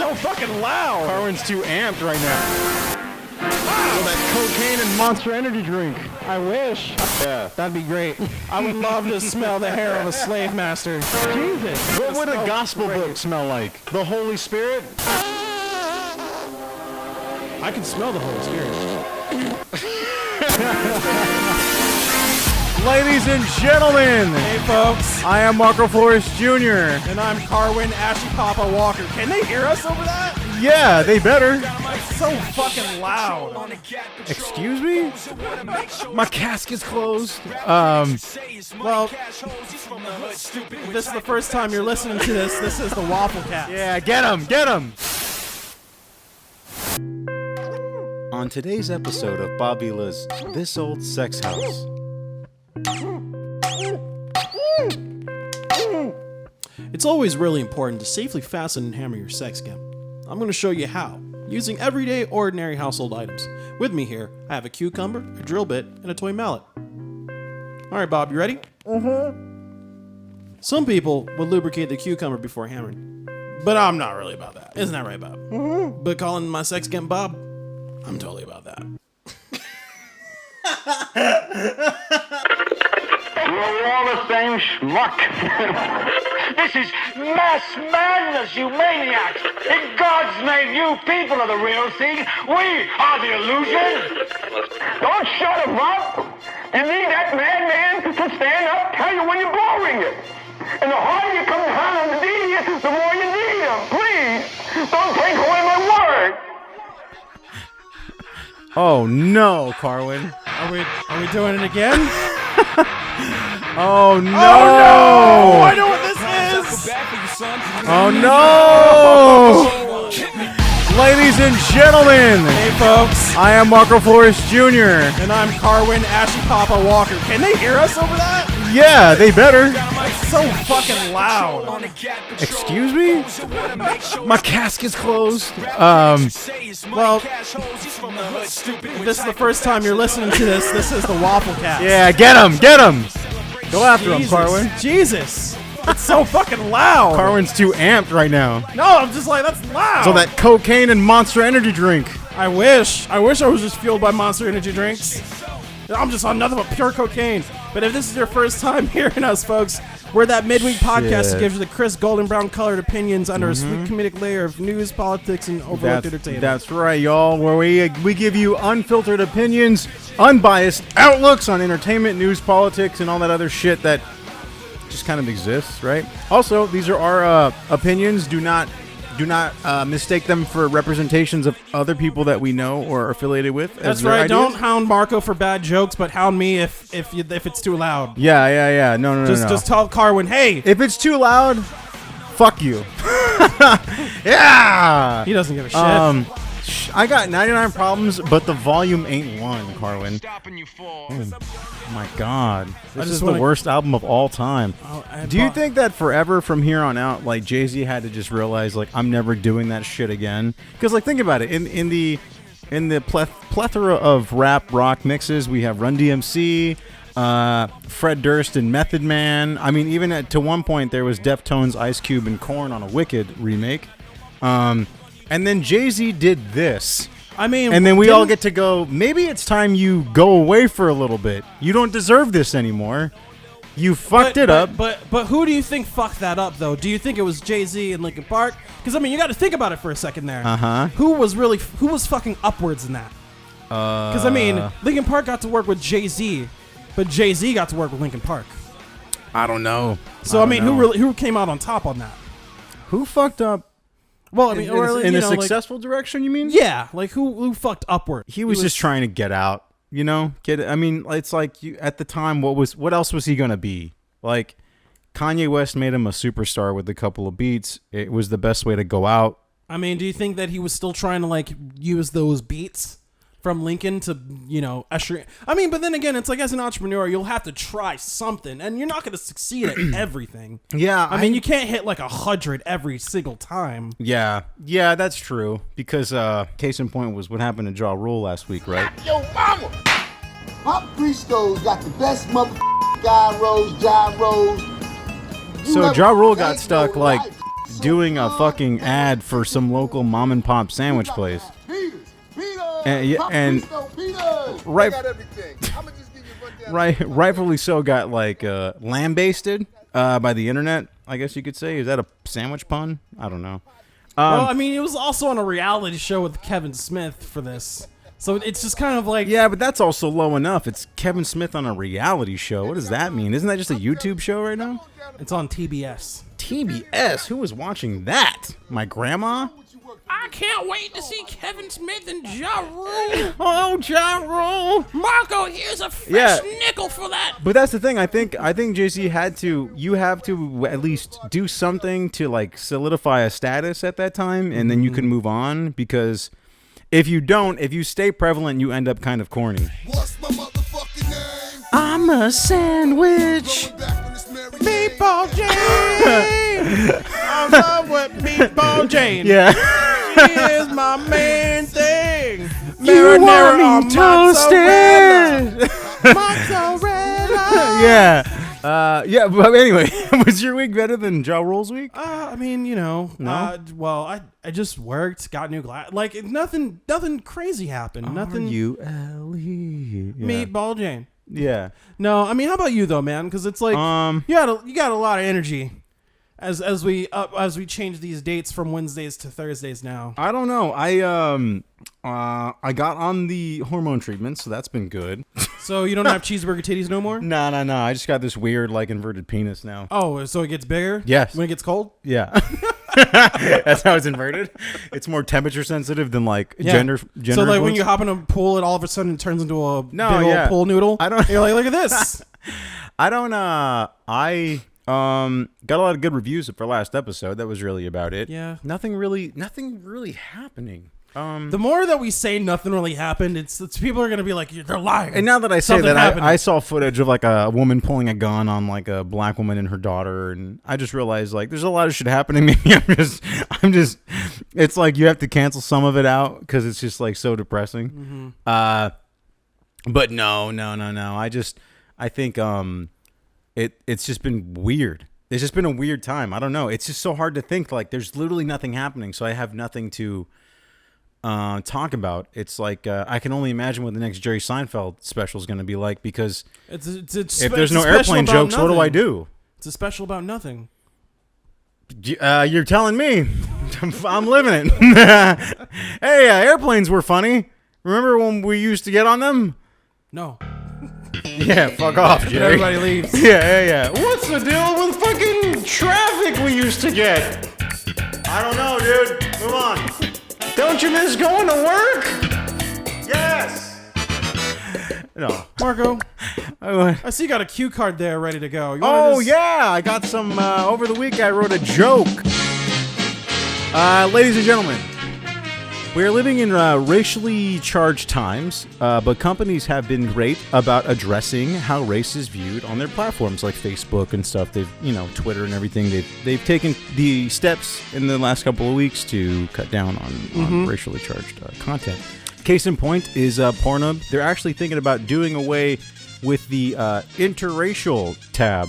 so fucking loud. Carwin's too amped right now. Wow. That cocaine and Monster Energy drink. I wish. Yeah. That'd be great. I would love to smell the hair of a slave master. Jesus. What would a gospel book smell like? The Holy Spirit? I can smell the Holy Spirit. Ladies and gentlemen. Hey, folks. I am Marco Flores Jr. And I'm Carwin Ashy Papa Walker. Can they hear us over that? Yeah, they better. It's so fucking loud. Excuse me? My casket's closed. Well, if this is the first time you're listening to this, this is the WAFLcast. Yeah, get him. On today's episode of Bob Vila's This Old Sex House. It's always really important to safely fasten and hammer your sex gun. I'm going to show you how, using everyday, ordinary household items. With me here, I have a cucumber, a drill bit, and a toy mallet. All right, Bob, you ready? Some people would lubricate the cucumber before hammering, but I'm not really about that. Isn't that right, Bob? But calling my sex gun Bob, I'm totally about that. You're all the same schmuck. This is mass madness, you maniacs. In God's name, you people are the real thing. We are the illusion. Don't shut him up. You need that madman to stand up, tell you when you're blowing it. And the harder you come down on the D, the more you need him. Please, don't take away my word. Oh no, Carwin. Are we doing it again? Oh no! Oh, I know what this is! Oh no! Ladies and gentlemen! Hey, folks. I am Marco Flores Jr. And I'm Carwin Ashy Papa Walker. Can they hear us over that? Yeah, they better. It's so fucking loud. Excuse me? My casket's closed. Well, if this is the first time you're listening to this, this is the WAFLcast. Yeah, get him! Go after him, Carwin. Jesus. It's so fucking loud. Carwin's too amped right now. No, I'm just like, that's loud. So that cocaine and Monster Energy drink. I wish I was just fueled by Monster Energy drinks. I'm just on nothing but pure cocaine. But if this is your first time hearing us, folks, we're that midweek podcast that gives you the crisp golden brown colored opinions under a sweet comedic layer of news, politics, and overlooked entertainment. That's right, y'all, where we give you unfiltered opinions, unbiased outlooks on entertainment, news, politics, and all that other shit that just kind of exists, right? Also, these are our opinions. Do not mistake them for representations of other people that we know or are affiliated with. That's right. Ideas. Don't hound Marco for bad jokes, but hound me if it's too loud. Yeah. No. Just tell Carwin, hey, if it's too loud, fuck you. Yeah. He doesn't give a shit. I got 99 problems, but the volume ain't one, Carwin. Oh my God. This is the worst album of all time. Do you think that forever from here on out, like, Jay-Z had to just realize, like, I'm never doing that shit again? Because, like, think about it. In the plethora of rap rock mixes, we have Run DMC, Fred Durst and Method Man. I mean, even to one point, there was Deftones, Ice Cube, and Korn on a Wicked remake. And then Jay-Z did this. I mean, and then we all get to go, maybe it's time you go away for a little bit. You don't deserve this anymore. You fucked it up. But who do you think fucked that up, though? Do you think it was Jay-Z and Linkin Park? Because, I mean, you got to think about it for a second there. Uh-huh. Who was fucking upwards in that? Because, I mean, Linkin Park got to work with Jay-Z, but Jay-Z got to work with Linkin Park. I don't know. So, I mean, who came out on top on that? Who fucked up? Well, I mean, in a successful direction, you mean? Yeah, like who fucked upward? He was just trying to get out, you know? I mean, it's like at the time, what else was he gonna be? Like, Kanye West made him a superstar with a couple of beats. It was the best way to go out. I mean, do you think that he was still trying to like use those beats from Lincoln to, you know, usher? I mean, but then again, it's like as an entrepreneur, you'll have to try something, and you're not going to succeed at everything. Yeah, I mean, you can't hit like 100 every single time. Yeah, that's true. Because case in point was what happened to Ja Rule last week, right? Yo, mama, my Briscoes got the best motherfucking gyros. So Ja Rule got stuck like doing a fucking ad for some local mom and pop sandwich place. And rightfully so got like lambasted by the internet, I guess you could say. Is that a sandwich pun? I don't know. Well, I mean, it was also on a reality show with Kevin Smith for this. So it's just kind of like... Yeah, but that's also low enough. It's Kevin Smith on a reality show. What does that mean? Isn't that just a YouTube show right now? It's on TBS. TBS? Who was watching that? My grandma? I can't wait to see Kevin Smith and Ja Rule. Oh, Ja Rule. Marco, here's a fresh nickel for that. But that's the thing. I think JC you have to at least do something to like solidify a status at that time, and then you can move on, because if you don't, if you stay prevalent, you end up kind of corny. What's my motherfucking name? I'm a sandwich. Meatball Jane. I love what Meatball Jane. Yeah. She is my main thing. You want me toasted. toasted. Mozzarella. Yeah, but anyway, was your week better than Ja Rule's week? I mean, you know, No? well, I just worked, got new glass. Like, nothing crazy happened. Nothing. R-U-L-E. Yeah. Meatball Jane. Yeah. No, I mean, how about you though, man? Because it's like you got a lot of energy as we change these dates from Wednesdays to Thursdays now. I don't know. I got on the hormone treatment, so that's been good. So you don't have cheeseburger titties no more? No. I just got this weird like inverted penis now. Oh, so it gets bigger? Yes. When it gets cold? Yeah. That's how it's inverted. It's more temperature sensitive than like gender. So like when influence. you hop in a pool, it all of a sudden turns into a big yeah. old pool noodle. I don't. You're like, look at this. I don't. I got a lot of good reviews for last episode. That was really about it. Yeah. Nothing really happening. The more that we say nothing really happened, it's people are gonna be like, they're lying. And now that I say Something that, happened. I saw footage of like a woman pulling a gun on like a black woman and her daughter, and I just realized like there's a lot of shit happening. Maybe I'm just. It's like you have to cancel some of it out because it's just like so depressing. But no. I think it's just been weird. It's just been a weird time. I don't know. It's just so hard to think. Like there's literally nothing happening, so I have nothing to talk about. It's like I can only imagine what the next Jerry Seinfeld special is going to be like, because it's if there's no airplane jokes, nothing. what do I do? It's a special about nothing. You're telling me. I'm living it. Hey, airplanes were funny. Remember when we used to get on them? No. Yeah, fuck off, Jerry. Everybody leaves. Yeah. What's the deal with fucking traffic we used to get? I don't know, dude. Move on. Don't you miss going to work? Yes. No. Marco, I see you got a cue card there ready to go. Yeah. I got some, over the week I wrote a joke. Ladies and gentlemen, we are living in racially charged times, but companies have been great about addressing how race is viewed on their platforms like Facebook and stuff. They've, Twitter and everything. They've taken the steps in the last couple of weeks to cut down on racially charged content. Case in point is Pornhub. They're actually thinking about doing away with the interracial tab.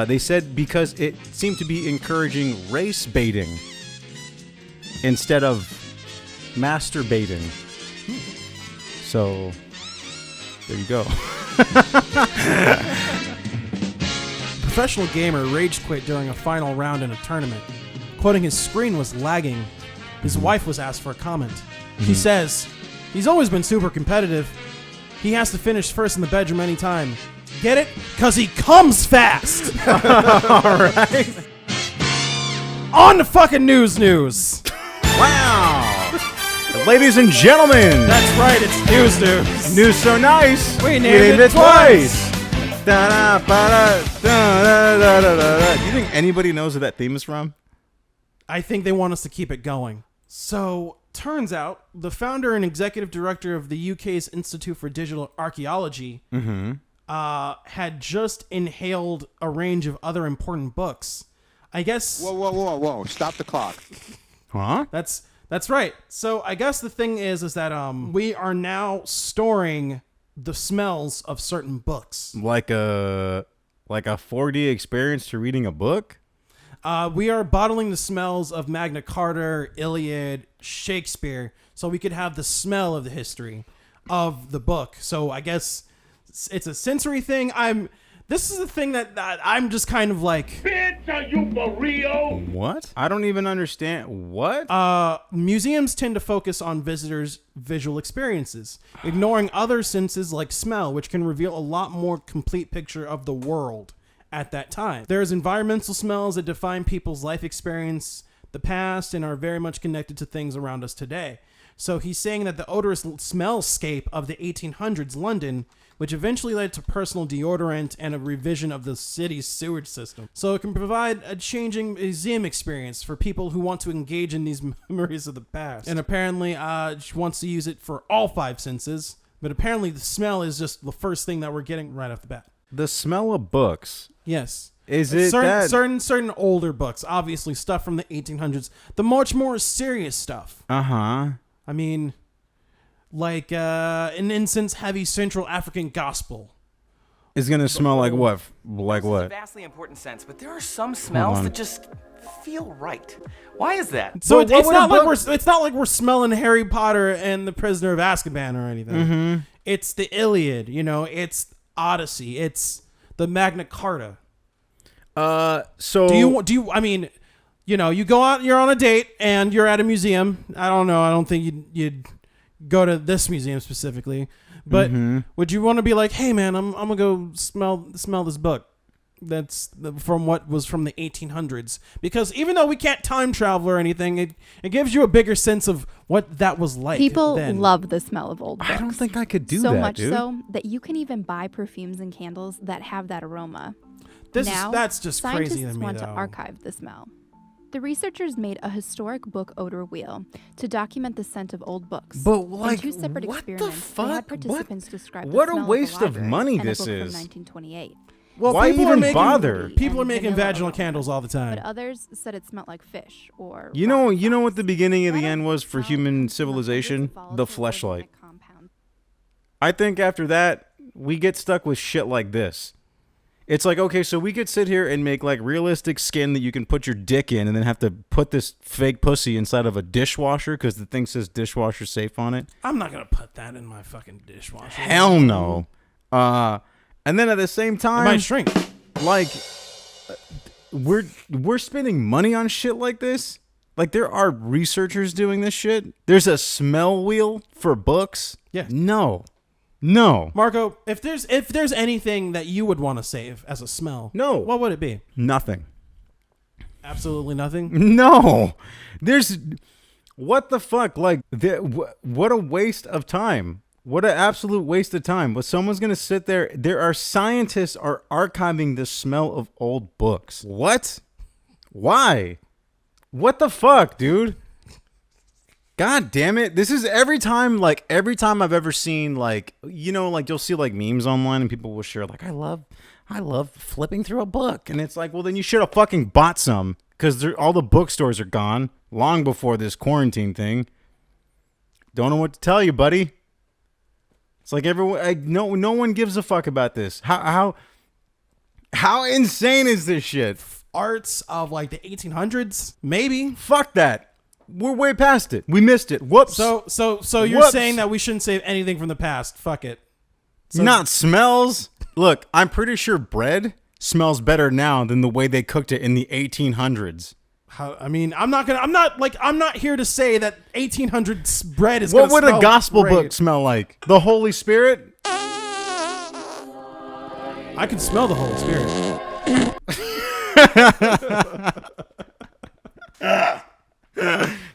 They said because it seemed to be encouraging race baiting instead of masturbating. So there you go. Professional gamer rage quit during a final round in a tournament, quoting his screen was lagging. His wife was asked for a comment. She says, "He's always been super competitive. He has to finish first in the bedroom anytime. Get it? 'Cause he comes fast." All right. On to fucking news. Wow. Ladies and gentlemen, That's right, it's news. news so nice. We named it twice. Do you think anybody knows where that theme is from? I think they want us to keep it going. So, turns out, the founder and executive director of the UK's Institute for Digital Archaeology had just inhaled a range of other important books. I guess... Whoa. Stop the clock. Huh? That's right. So I guess the thing is that we are now storing the smells of certain books. Like a 4D experience to reading a book? We are bottling the smells of Magna Carta, Iliad, Shakespeare, so we could have the smell of the history of the book. So I guess it's a sensory thing. This is the thing that I'm just kind of like... Bitch, are you for real? What? I don't even understand. What? Museums tend to focus on visitors' visual experiences, ignoring other senses like smell, which can reveal a lot more complete picture of the world at that time. There's environmental smells that define people's life experience, the past, and are very much connected to things around us today. So he's saying that the odorous smellscape of the 1800s London, which eventually led to personal deodorant and a revision of the city's sewage system. So it can provide a changing museum experience for people who want to engage in these memories of the past. And apparently she wants to use it for all 5 senses, but apparently the smell is just the first thing that we're getting right off the bat. The smell of books. Yes. Is it certain older books, obviously stuff from the 1800s, the much more serious stuff. Uh-huh. I mean, like an incense-heavy Central African gospel. It's going to smell like what? Like This is a what? vastly important sense, but there are some smells that just feel right. Why is that? So Well, it's not like we're smelling Harry Potter and the Prisoner of Azkaban or anything. Mm-hmm. It's the Iliad, it's Odyssey, it's the Magna Carta. So Do you? I mean, you go out, you're on a date, and you're at a museum. I don't know. I don't think you'd go to this museum specifically, but would you want to be like, hey man, I'm gonna go smell this book that's from what was from the 1800s? Because even though we can't time travel or anything, it gives you a bigger sense of what that was like. People then. love the smell of old books. I don't think I could do so that, much dude. so that you can even buy perfumes and candles that have that aroma. That's just crazy to Scientists me, want though. to archive the smell. The researchers made a historic book odor wheel to document the scent of old books. But, like, in 2 separate what the experiments, they had fuck? participants describe What the a smell waste of, the of library money in a this book is. From 1928. Well, Why people even are making, bother? People are And making vanilla vaginal aroma. candles all the time. But others said it smelled like fish or You know rotten what the frogs. beginning of the That end was for smell human comes from civilization? hundreds of The volatile fleshlight. organic compounds. I think after that, we get stuck with shit like this. It's like, okay, so we could sit here and make like realistic skin that you can put your dick in and then have to put this fake pussy inside of a dishwasher because the thing says dishwasher safe on it. I'm not gonna put that in my fucking dishwasher. Hell no. And then at the same It time, might shrink. like, we're spending money on shit like this. Like, there are researchers doing this shit. There's a smell wheel for books. Yeah. No. Marco, if there's anything that you would want to save as a smell, No. what would it be? Nothing. Absolutely nothing. No. There's... What the fuck? Like, what a waste of time. What an absolute waste of time. But someone's going to sit there. There are scientists are archiving the smell of old books. What? Why? What the fuck, dude? God damn it. This is every time I've ever seen, like, you'll see like memes online and people will share like, I love flipping through a book. And it's like, well, then you should have fucking bought some because all the bookstores are gone long before this quarantine thing. Don't know what to tell you, buddy. It's like no one gives a fuck about this. How insane is this shit? Arts of like the 1800s, maybe. Fuck that. We're way past it. We missed it. Whoops. So you're Whoops. saying that we shouldn't save anything from the past? Fuck it. So, Not smells. Look, I'm pretty sure bread smells better now than the way they cooked it in the 1800s. I'm not here to say that 1800s bread is. What would a smell gospel great. book smell like? The Holy Spirit? I can smell the Holy Spirit.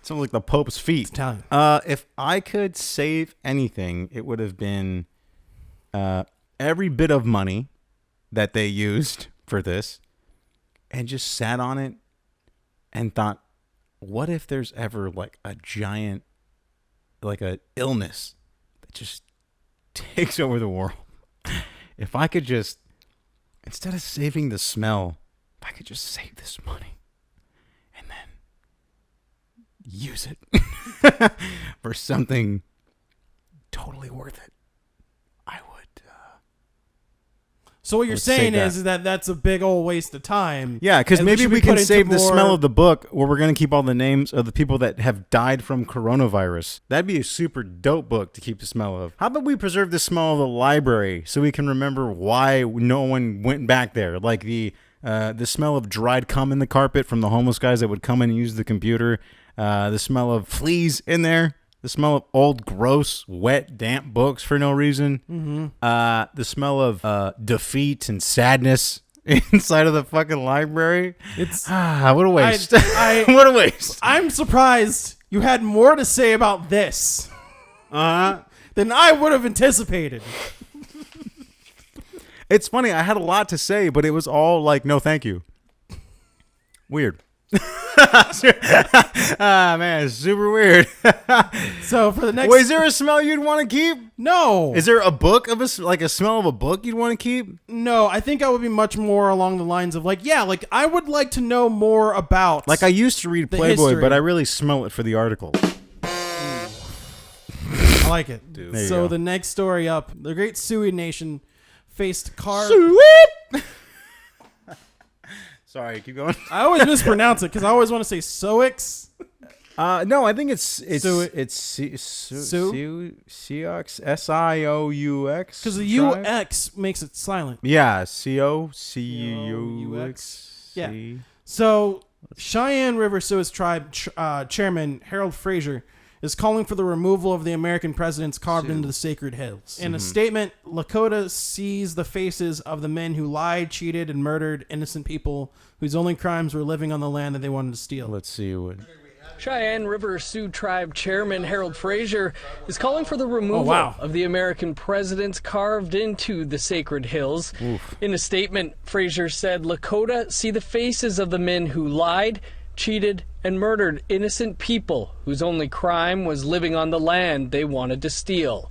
Sounds like the Pope's feet. Italian. If I could save anything, it would have been every bit of money that they used for this and just sat on it and thought, what if there's ever like a giant, like a illness that just takes over the world? If I could just, instead of saving the smell, if I could just save this money and then use it for something totally worth it, I would. So what you're saying is that that's a big old waste of time. Yeah, because maybe we can save the smell of the book where we're going to keep all the names of the people that have died from coronavirus. That'd be a super dope book to keep the smell of. How about we preserve the smell of the library so we can remember why no one went back there? Like the smell of dried cum in the carpet from the homeless guys that would come in and use the computer. The smell of fleas in there. The smell of old, gross, wet, damp books for no reason. Mm-hmm. The smell of defeat and sadness inside of the fucking library. It's what a waste. What a waste. I'm surprised you had more to say about this than I would have anticipated. It's funny. I had a lot to say, but it was all like, no, thank you. Weird. Man, it's super weird. So for the next, wait, is there a smell you'd want to keep? No. Is there a book of a smell of a book you'd want to keep? No, I think I would be much more along the lines of like I would like to know more about. Like I used to read Playboy, history. but I really smell it for the article. I like it. Dude. So the next story up, the Great Sioux Nation faced Sorry, keep going. I always mispronounce it because I always want to say Sioux. No, I think it's Sioux, Sioux, because the UX makes it silent. Yeah, COUX. Yeah. So Cheyenne River Sioux Tribe Chairman Harold Frazier is calling for the removal of the American presidents carved into the sacred hills. In a statement, Lakota sees the faces of the men who lied, cheated, and murdered innocent people whose only crimes were living on the land that they wanted to steal. Let's see what. Cheyenne River Sioux Tribe Chairman Harold Frazier is calling for the removal of the American presidents carved into the sacred hills. Oof. In a statement, Frazier said Lakota see the faces of the men who lied, cheated, and murdered innocent people whose only crime was living on the land they wanted to steal.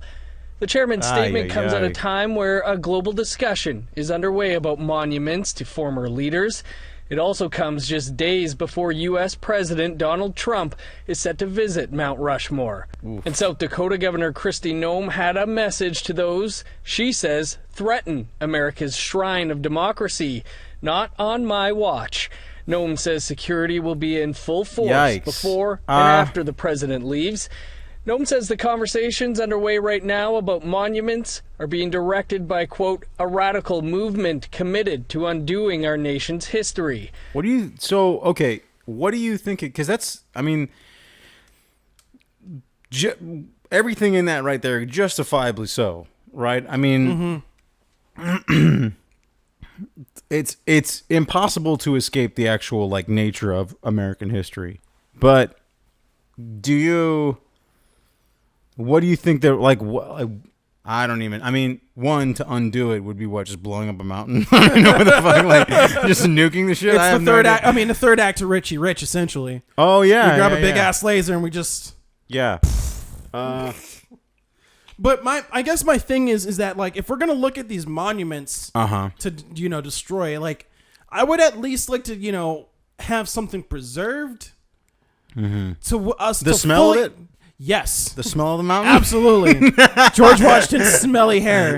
The chairman's statement comes at a time where a global discussion is underway about monuments to former leaders. It also comes just days before U.S. President Donald Trump is set to visit Mount Rushmore. Oof. And South Dakota Governor Kristi Noem had a message to those, she says, threaten America's shrine of democracy. Not on my watch. Noem says security will be in full force before and after the president leaves. Noem says the conversations underway right now about monuments are being directed by, quote, a radical movement committed to undoing our nation's history. What do you think? Because that's, I mean, everything in that right there, justifiably so, right? I mean, it's impossible to escape the actual like nature of American history. But what do you think they're like? I don't even. I mean, one, to undo it would be what, just blowing up a mountain? I don't know what the fuck, like just nuking the shit. It's the third act. I mean, the third act to Richie Rich, essentially. Oh yeah, we grab a big ass laser and we just But I guess my thing is that like if we're gonna look at these monuments to destroy, like I would at least like to have something preserved to us. The smell of it. Yes. The smell of the mountain? Absolutely. George Washington's smelly hair.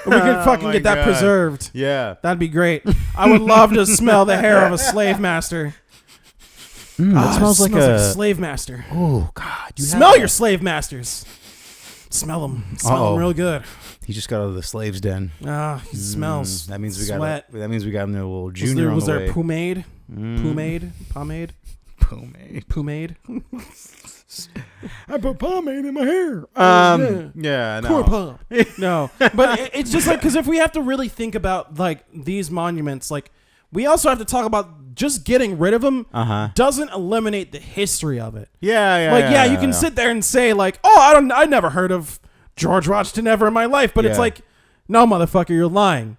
We could fucking get that preserved. Yeah. That'd be great. I would love to smell the hair of a slave master. It smells like a slave master. Oh, God. Smell your slave masters. Smell them. Smell them real good. He just got out of the slave's den. He smells. That means we sweat. got him a little junior was on the there way. pomade? Pomade? I put pomade in my hair. No. Poor pump. No, but it's just like, because if we have to really think about like these monuments, like we also have to talk about just getting rid of them doesn't eliminate the history of it. You can sit there and say like, oh, I never heard of George Washington ever in my life, but it's like, no, motherfucker, you're lying.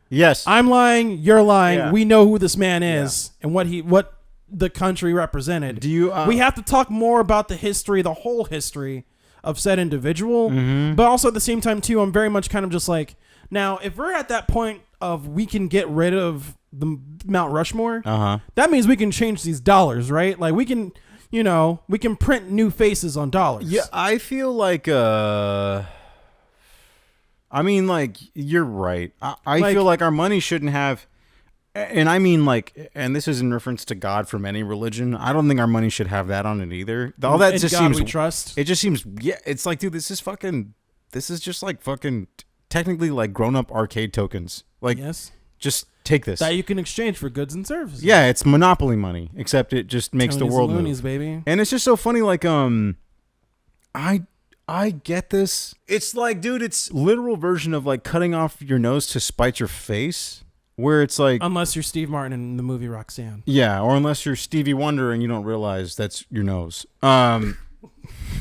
Yes, I'm lying. You're lying. Yeah. We know who this man is and what the country represented. We have to talk more about the history, the whole history of said individual, but also at the same time too, I'm very much kind of just like, now if we're at that point of we can get rid of the Mount Rushmore, that means we can change these dollars, right? Like we can print new faces on dollars. Yeah, I feel like I mean, like, you're right. I feel like our money shouldn't have, and I mean, like, and this is in reference to God from any religion. I don't think our money should have that on it either. All that just God seems. We trust. It just seems. Yeah, it's like, dude, this is just like fucking technically like grown up arcade tokens. Like, yes. Just take this. That you can exchange for goods and services. Yeah, it's monopoly money, except it just makes the world loonies, move. Baby. And it's just so funny, like, I get this. It's like, dude, it's literal version of like cutting off your nose to spite your face, where it's like, unless you're Steve Martin in the movie Roxanne. Yeah, or unless you're Stevie Wonder and you don't realize that's your nose.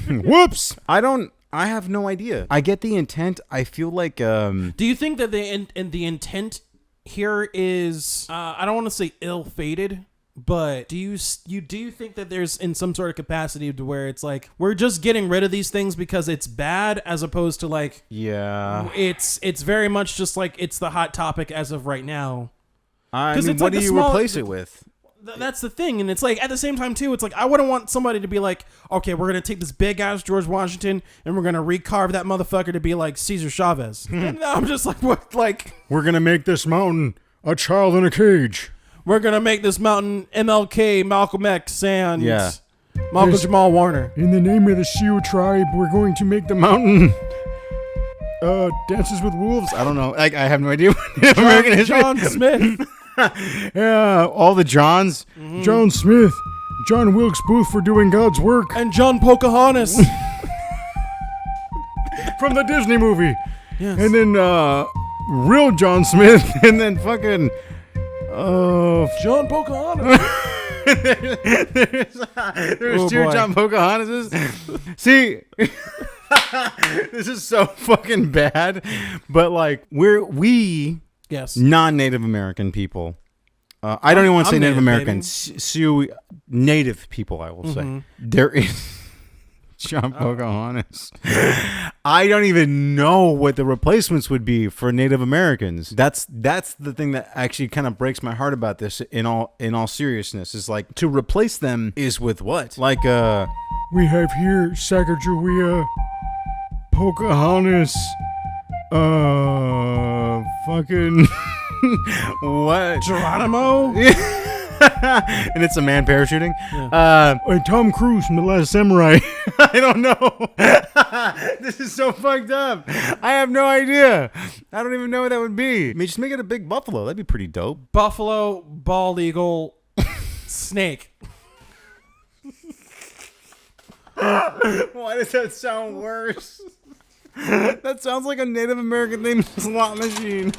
Whoops. I have no idea. I get the intent. I feel like Do you think that the intent here is I don't want to say ill-fated, but do you think that there's in some sort of capacity to where it's like we're just getting rid of these things because it's bad, as opposed to like, yeah, it's very much just like it's the hot topic as of right now. I mean, what do you replace it with? That's the thing, and it's like at the same time too, it's like I wouldn't want somebody to be like, okay, we're gonna take this big ass George Washington and we're gonna recarve that motherfucker to be like Cesar Chavez. And I'm just like, what? Like, we're gonna make this mountain a child in a cage. We're gonna make this mountain MLK, Malcolm X, and Michael Jamal Warner. In the name of the Sioux tribe, we're going to make the mountain Dances with Wolves. I don't know. I have no idea. American history. John Smith. Yeah, all the Johns. Mm-hmm. John Smith, John Wilkes Booth for doing God's work, and John Pocahontas from the Disney movie. Yes. And then real John Smith, and then fucking John Pocahontas. there's two John Pocahontases. See, this is so fucking bad, but like we. Yes. Non-Native American people. I don't even want to say Native American. Sioux Native people, I will say. There is John Pocahontas. I don't even know what the replacements would be for Native Americans. That's the thing that actually kind of breaks my heart about this in all seriousness. Is like, to replace them is with what? Like we have here Sacagawea, Pocahontas, fucking what? Geronimo? And it's a man parachuting? Yeah. Tom Cruise from The Last Samurai. I don't know. This is so fucked up. I have no idea. I don't even know what that would be. I mean, just make it a big buffalo. That'd be pretty dope. Buffalo, bald eagle, snake. Why does that sound worse? That sounds like a Native American named slot machine.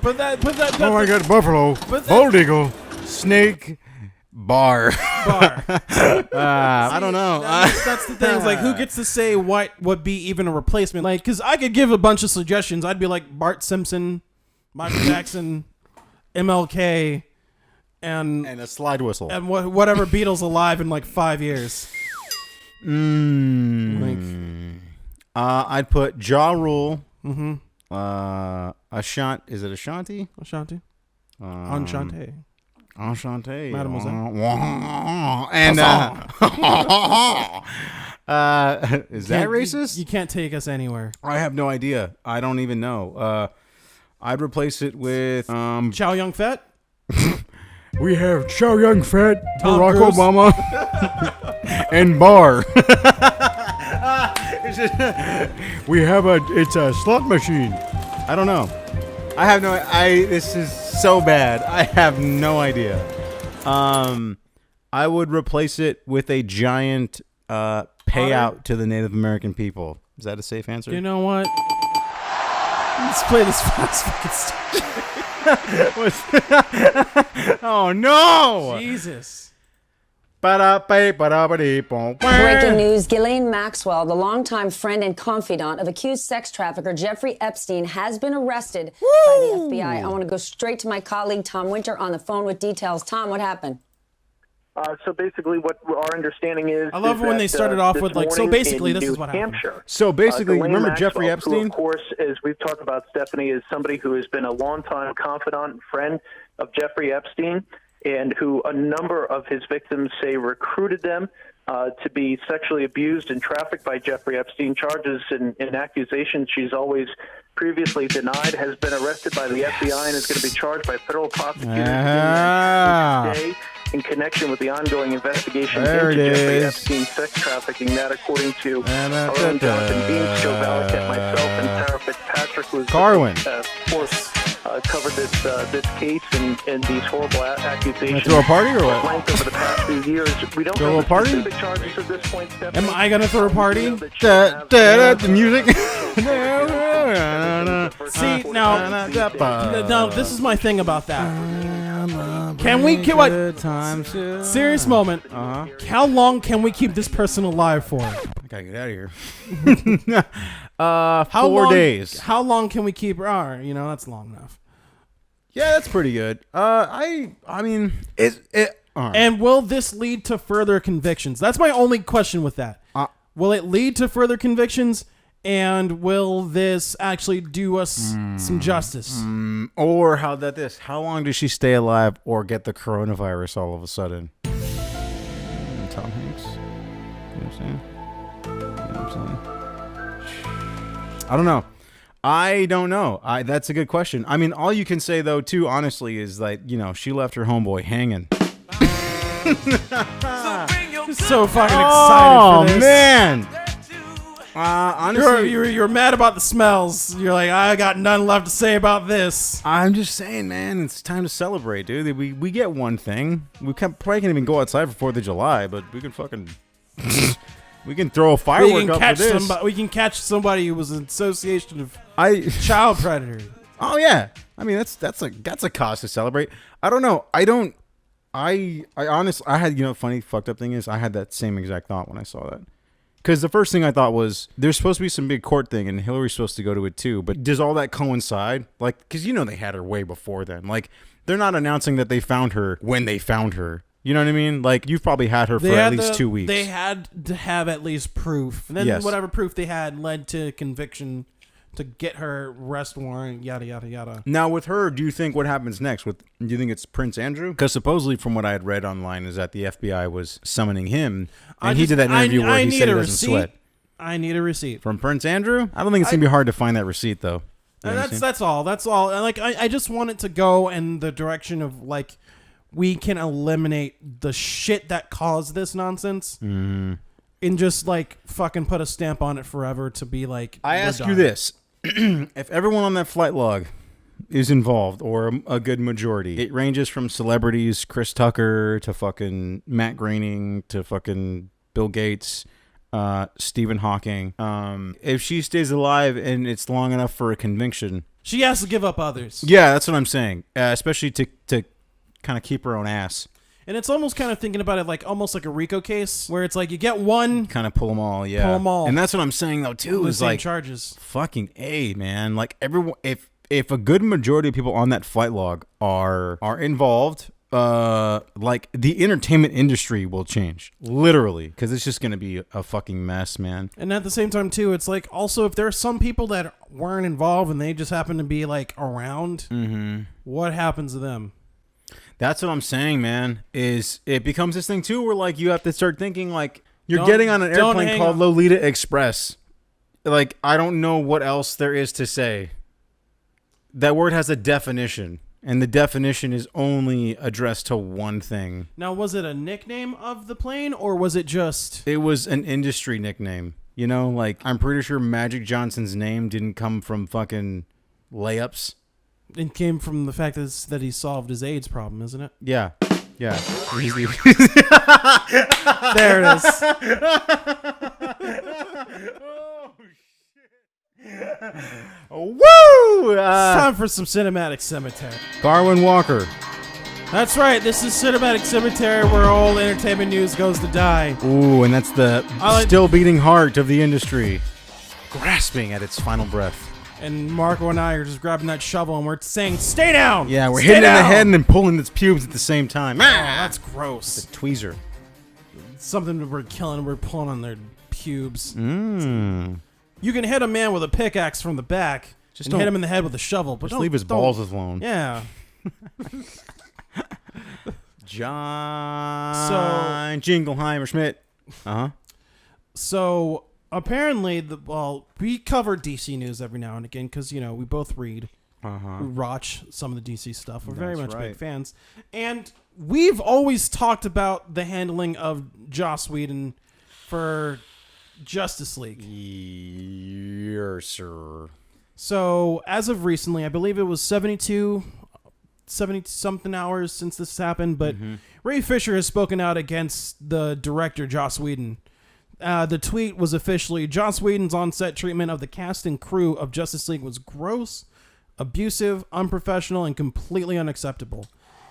But that oh my god, buffalo, bald eagle, snake, bar. I don't know. That's the thing. It's like, who gets to say what would be even a replacement? Like, because I could give a bunch of suggestions. I'd be like Bart Simpson, Michael Jackson, MLK, and a slide whistle, and whatever Beatles alive in like 5 years. I'd put Ja Rule. Mm-hmm. Is it Ashanti? Ashanti. Enchante. Enchanté. Mademoiselle. And is that racist? You can't take us anywhere. I have no idea. I don't even know. I'd replace it with Chow Yun Fat. We have Chow Yun Fat, Tom Barack Cruise. Obama, and Barr. We have it's a slot machine. I don't know. I have no. This is so bad. I have no idea. I would replace it with a giant payout to the Native American people. Is that a safe answer? You know what? Let's play this fast fucking stuff. Oh no! Jesus. Breaking news, Ghislaine Maxwell, the longtime friend and confidant of accused sex trafficker Jeffrey Epstein, has been arrested by the FBI. I want to go straight to my colleague Tom Winter on the phone with details. Tom, what happened? So basically what our understanding is... I love when they started off with, like, so basically this is what happened. So basically, remember Maxwell, Jeffrey Epstein? who, of course, as we've talked about, Stephanie, is somebody who has been a longtime confidant and friend of Jeffrey Epstein, and who a number of his victims say recruited them to be sexually abused and trafficked by Jeffrey Epstein. Charges and accusations she's always previously denied, has been arrested by the FBI and is going to be charged by federal prosecutors today in connection with the ongoing investigation into Jeffrey Epstein's sex trafficking. That, according to our own Jonathan Dean, Joe Valakett, myself, and Tara Fitzpatrick, who covered this case and these horrible accusations. Throw a party or what? Over the past few years, we don't throw know a party? specific charges at this point. Am I gonna throw a party? The music. See, now this is my thing about that. Can we keep serious moment? How long can we keep this person alive for? I gotta get out of here. 4 days. How long can we keep her? That's long enough. Yeah, that's pretty good. I mean, And will this lead to further convictions? That's my only question with that. Will it lead to further convictions? And will this actually do us some justice? Or how long does she stay alive or get the coronavirus all of a sudden? Tom Hanks? You know what I'm saying? I don't know. That's a good question. I mean, all you can say, though, too, honestly, is like, she left her homeboy hanging. So fucking excited for this. Oh, man. Honestly, you're mad about the smells. You're like, I got none left to say about this. I'm just saying, man, it's time to celebrate, dude. We get one thing. We probably can't even go outside for 4th of July, but we can fucking we can throw a firework up for this. We can catch somebody who was an association of child predator. Oh yeah, I mean that's a cause to celebrate. I don't know. I honestly, I had funny fucked up thing is I had that same exact thought when I saw that. Because the first thing I thought was, there's supposed to be some big court thing, and Hillary's supposed to go to it too. But does all that coincide? Like, because they had her way before then. Like, they're not announcing that they found her when they found her. You know what I mean? Like, you've probably had her for at least 2 weeks. They had to have at least proof. And then whatever proof they had led to conviction to get her arrest warrant, yada, yada, yada. Now, with her, do you think what happens next? Do you think it's Prince Andrew? Because supposedly, from what I had read online, is that the FBI was summoning him, and he did that interview where he said he doesn't sweat. I need a receipt. From Prince Andrew? I don't think it's going to be hard to find that receipt, though. That's all. That's all. And like, I just want it to go in the direction of, like, we can eliminate the shit that caused this nonsense. Mm-hmm. And just, like, fucking put a stamp on it forever to be like, I ask you this. If everyone on that flight log is involved, or a good majority, it ranges from celebrities, Chris Tucker, to fucking Matt Groening, to fucking Bill Gates, Stephen Hawking. If she stays alive and it's long enough for a conviction, she has to give up others. Yeah, that's what I'm saying. Especially to kind of keep her own ass. And it's almost kind of thinking about it like almost like a RICO case, where it's like you get one, kind of pull them all, yeah. Pull them all. And that's what I'm saying though too. Is like charges. Fucking A, man. Like everyone, if a good majority of people on that flight log are involved, like the entertainment industry will change, literally, because it's just gonna be a fucking mess, man. And at the same time too, it's like also if there are some people that weren't involved and they just happen to be like around, what happens to them? That's what I'm saying, man, is it becomes this thing, too, where, like, you have to start thinking, like, you're getting on an airplane called Lolita Express. Like, I don't know what else there is to say. That word has a definition, and the definition is only addressed to one thing. Now, was it a nickname of the plane, or was it just... It was an industry nickname. You know, like, I'm pretty sure Magic Johnson's name didn't come from fucking layups. It came from the fact that he solved his AIDS problem, isn't it? Yeah. Yeah. There it is. Oh, shit. Woo! It's time for some Cinematic Cemetery. Garwin Walker. That's right. This is Cinematic Cemetery, where all entertainment news goes to die. Ooh, and that's the still beating heart of the industry, grasping at its final breath. And Marco and I are just grabbing that shovel and we're saying, stay down! Yeah, we're hitting it in the head and then pulling its pubes at the same time. Oh, that's gross. The tweezer. It's something that we're killing, we're pulling on their pubes. Mm. You can hit a man with a pickaxe from the back and hit him in the head with a shovel. But just leave his balls alone. Yeah. John Jingleheimer Schmidt. Uh-huh. So... apparently, we cover DC news every now and again because, we both read. We watch some of the DC stuff. We're very much big fans. And we've always talked about the handling of Joss Whedon for Justice League. Yes, sir. So, as of recently, I believe it was 70-something hours since this happened, but Ray Fisher has spoken out against the director, Joss Whedon. The tweet was officially, Joss Whedon's on-set treatment of the cast and crew of Justice League was gross, abusive, unprofessional, and completely unacceptable.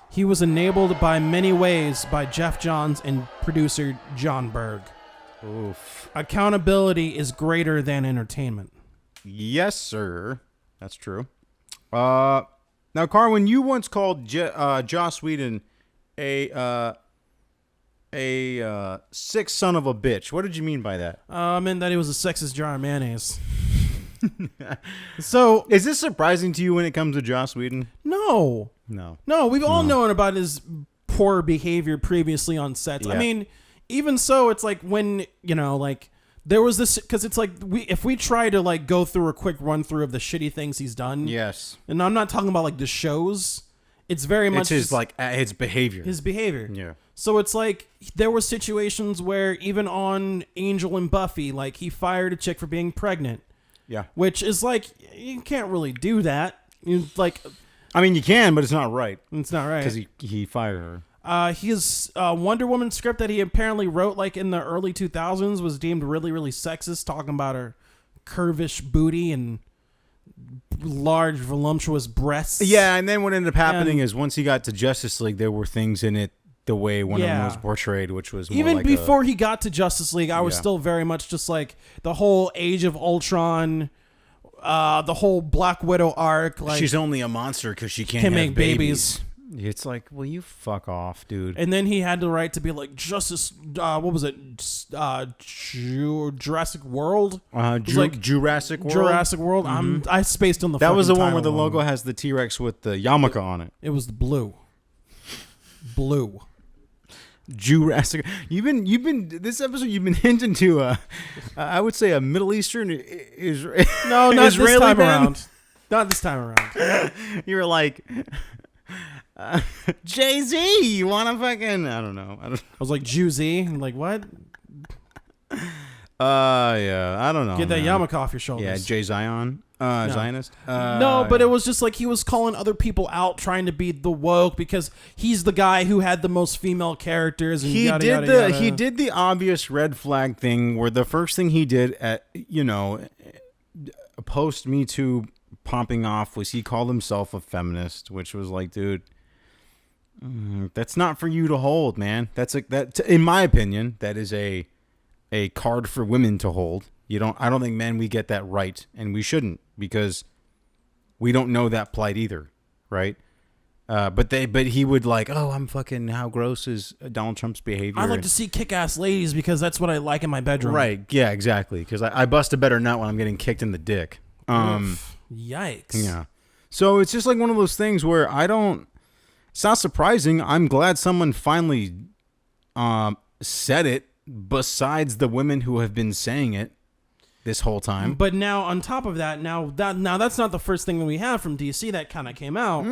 He was enabled by many ways by Jeff Johns and producer John Berg. Oof. Accountability is greater than entertainment. Yes, sir. That's true. Now, Carwin, you once called Joss Whedon a sick son of a bitch. What did you mean by that? I meant that he was a sexist jar of mayonnaise. So, is this surprising to you when it comes to Joss Whedon? No. We've all known about his poor behavior previously on sets. Yeah. I mean, even so, it's like when there was this, because it's like if we try to go through a quick run through of the shitty things he's done. Yes. And I'm not talking about the shows. It's very much his behavior. His behavior. Yeah. So it's like there were situations where even on Angel and Buffy, he fired a chick for being pregnant. Yeah. Which is you can't really do that. I mean, you can, but it's not right. It's not right. Because he fired her. His Wonder Woman script that he apparently wrote in the early 2000s was deemed really, really sexist, talking about her curvish booty and large, voluptuous breasts. Yeah, and then what ended up happening is once he got to Justice League, there were things in it the way Wonder Woman was portrayed, which was more even before he got to Justice League, I was still very much just the whole Age of Ultron, the whole Black Widow arc. She's only a monster because she can't make babies. It's well, you fuck off, dude. And then he had the right to be Justice. What was it? Jurassic World. Jurassic World. Jurassic World. I spaced on the. That was the one where the logo has the T-Rex with the yarmulke on it. It was the blue. Jurassic. You've been this episode. You've been hinting to I would say a Middle Eastern Israeli. No, not Israeli this time band. around. Not this time around. You were like. Jay-Z, you want to fucking... I don't know. I was like, Jew-Z? I'm like, what? Yeah, I don't know. Get that yarmulke off your shoulders. Yeah, Jay Zion. No. Zionist. No, but it was just he was calling other people out, trying to be the woke because he's the guy who had the most female characters. And he yada. He did the obvious red flag thing where the first thing he did at post Me Too popping off was he called himself a feminist, which was dude, that's not for you to hold, man. That's in my opinion, that is a card for women to hold. I don't think men, we get that right, and we shouldn't, because we don't know that plight either, right? But he would I'm fucking, how gross is Donald Trump's behavior? I like to see kick-ass ladies because that's what I like in my bedroom. Right, yeah, exactly, because I bust a better nut when I'm getting kicked in the dick. Yikes. Yeah. So it's just one of those things where it's not surprising. I'm glad someone finally said it, besides the women who have been saying it this whole time. But now, on top of that, now that's not the first thing that we have from DC that kind of came out.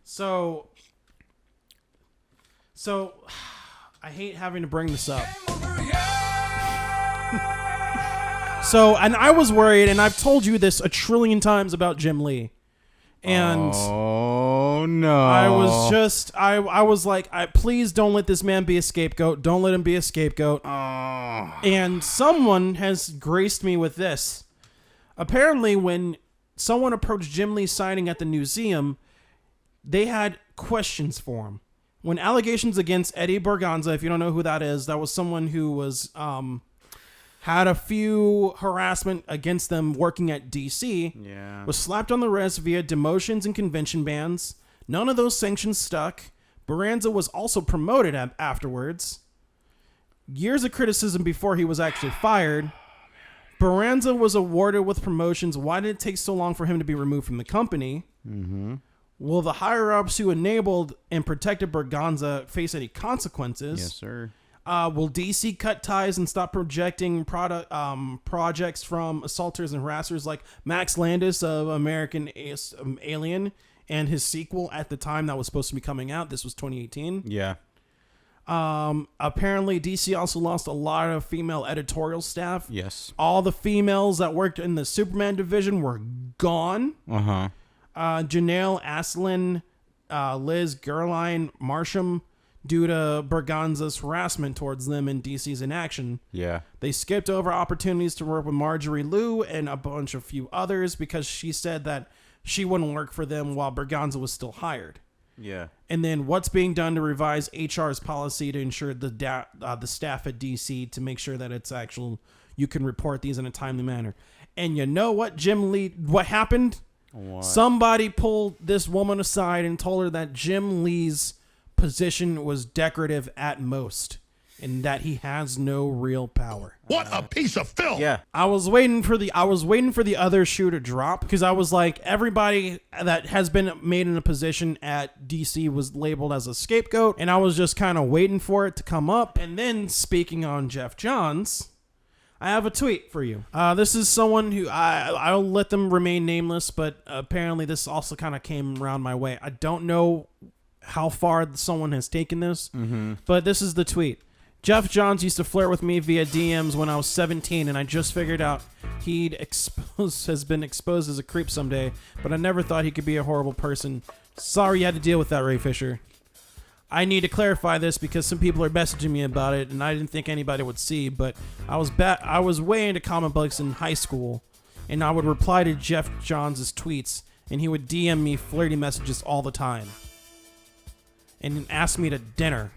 So I hate having to bring this up. So, and I was worried, and I've told you this a trillion times about Jim Lee. And oh no, I was like, please don't let this man be a scapegoat. Don't let him be a scapegoat. Oh. And someone has graced me with this. Apparently, when someone approached Jim Lee's signing at the museum, they had questions for him. When allegations against Eddie Berganza, if you don't know who that is, that was someone who was had a few harassment against them working at DC, was slapped on the wrist via demotions and convention bans. None of those sanctions stuck. Berganza was also promoted afterwards. Years of criticism before he was actually fired. Berganza was awarded with promotions. Why did it take so long for him to be removed from the company? Mm-hmm. Will the higher-ups who enabled and protected Berganza face any consequences? Yes, sir. Will DC cut ties and stop projecting projects from assaulters and harassers like Max Landis of American Alien and his sequel at the time that was supposed to be coming out? This was 2018. Yeah. Apparently, DC also lost a lot of female editorial staff. Yes. All the females that worked in the Superman division were gone. Uh-huh. Janelle Asselin, Liz Gerline, Marsham, due to Berganza's harassment towards them and DC's inaction. Yeah. They skipped over opportunities to work with Marjorie Liu and a few others because she said that she wouldn't work for them while Berganza was still hired. Yeah. And then what's being done to revise HR's policy to ensure the staff at DC to make sure that it's actual, you can report these in a timely manner. And you know what, Jim Lee, what happened? What? Somebody pulled this woman aside and told her that Jim Lee's position was decorative at most and that he has no real power. What a piece of filth. Yeah. I was waiting for the other shoe to drop because I was like, everybody that has been made in a position at DC was labeled as a scapegoat, and I was just kind of waiting for it to come up. And then, speaking on Jeff Johns, I have a tweet for you. This is someone who I'll let them remain nameless, but apparently this also kind of came around my way. I don't know how far someone has taken this, but this is the tweet. Jeff Johns used to flirt with me via DMs when I was 17, and I just figured out has been exposed as a creep someday, but I never thought he could be a horrible person. Sorry you had to deal with that, Ray Fisher. I need to clarify this because some people are messaging me about it, and I didn't think anybody would see, but I was way into comic books in high school, and I would reply to Jeff Johns' tweets, and he would DM me flirty messages all the time, and ask me to dinner.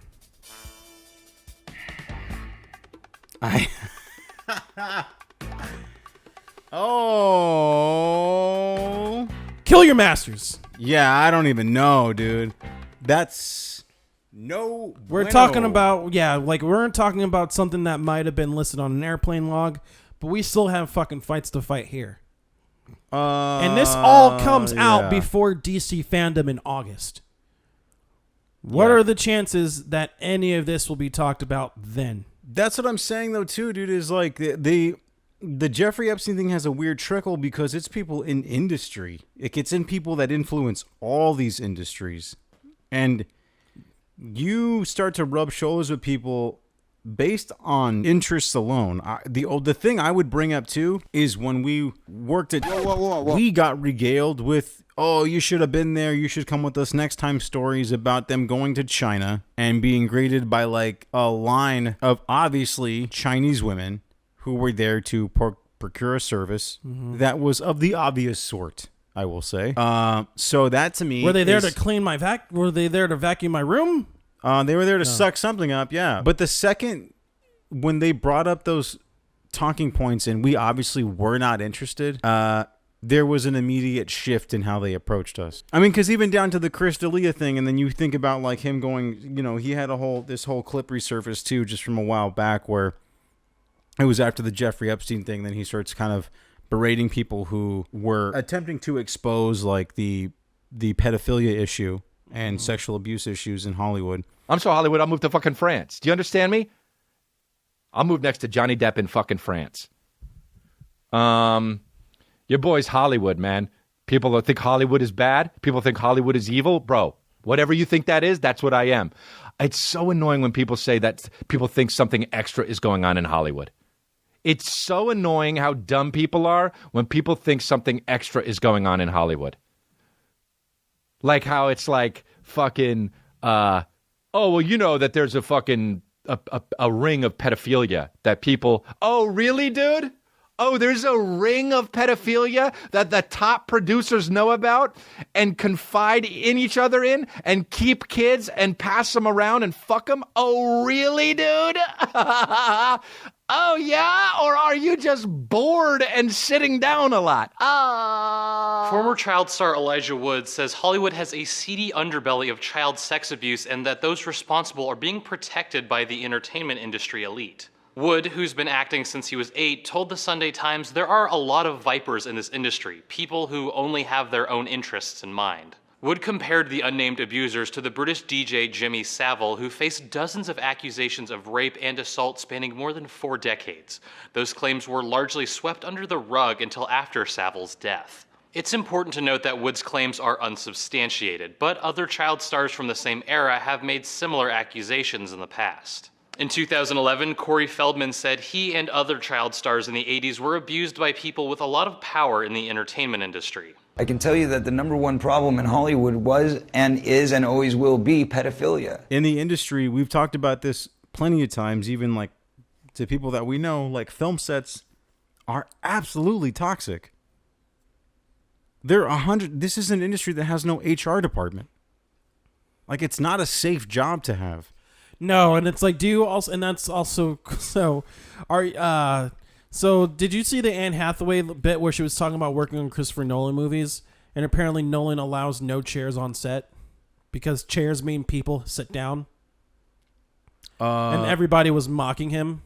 Oh. Kill your masters. Yeah, I don't even know, dude. That's no. We're talking about, we're talking about something that might have been listed on an airplane log, but we still have fucking fights to fight here. And this all comes out before DC fandom in August. What are the chances that any of this will be talked about then? That's what I'm saying, though, too, dude, is like the Jeffrey Epstein thing has a weird trickle because it's people in industry. It gets in people that influence all these industries. And you start to rub shoulders with people based on interests alone. The thing I would bring up, too, is when we worked at... We got regaled with, oh, you should have been there, you should come with us next time, stories about them going to China and being greeted by, like, a line of, obviously, Chinese women who were there to procure a service that was of the obvious sort, I will say. So that, to me... Were they there to clean my Were they there to vacuum my room? They were there to suck something up, yeah. But the second when they brought up those talking points and we obviously were not interested, there was an immediate shift in how they approached us. I mean, because even down to the Chris D'Elia thing, and then you think about like him going, he had this whole clip resurfaced too, just from a while back, where it was after the Jeffrey Epstein thing. Then he starts kind of berating people who were attempting to expose like the pedophilia issue and sexual abuse issues in Hollywood. I'm so Hollywood, I'll move to fucking France. Do you understand me? I'll move next to Johnny Depp in fucking France. Your boy's Hollywood, man. People think Hollywood is bad. People think Hollywood is evil. Bro, whatever you think that is, that's what I am. It's so annoying when people say that people think something extra is going on in Hollywood. It's so annoying how dumb people are when people think something extra is going on in Hollywood. Like how it's like fucking, oh, well, you know that there's a fucking, a ring of pedophilia that people, oh, really, dude? Oh, there's a ring of pedophilia that the top producers know about and confide in each other in and keep kids and pass them around and fuck them? Oh, really, dude? Oh, yeah? Or are you just bored and sitting down a lot? Former child star Elijah Wood says Hollywood has a seedy underbelly of child sex abuse and that those responsible are being protected by the entertainment industry elite. Wood, who's been acting since he was 8, told the Sunday Times there are a lot of vipers in this industry, people who only have their own interests in mind. Wood compared the unnamed abusers to the British DJ Jimmy Savile, who faced dozens of accusations of rape and assault spanning more than 4 decades. Those claims were largely swept under the rug until after Savile's death. It's important to note that Wood's claims are unsubstantiated, but other child stars from the same era have made similar accusations in the past. In 2011, Corey Feldman said he and other child stars in the 80s were abused by people with a lot of power in the entertainment industry. I can tell you that the number one problem in Hollywood was and is and always will be pedophilia. In the industry, we've talked about this plenty of times, even like to people that we know, like film sets are absolutely toxic. This is an industry that has no HR department. Like, it's not a safe job to have. No, and it's like, do you also, and that's also, so did you see the Anne Hathaway bit where she was talking about working on Christopher Nolan movies, and apparently Nolan allows no chairs on set because chairs mean people sit down, and everybody was mocking him.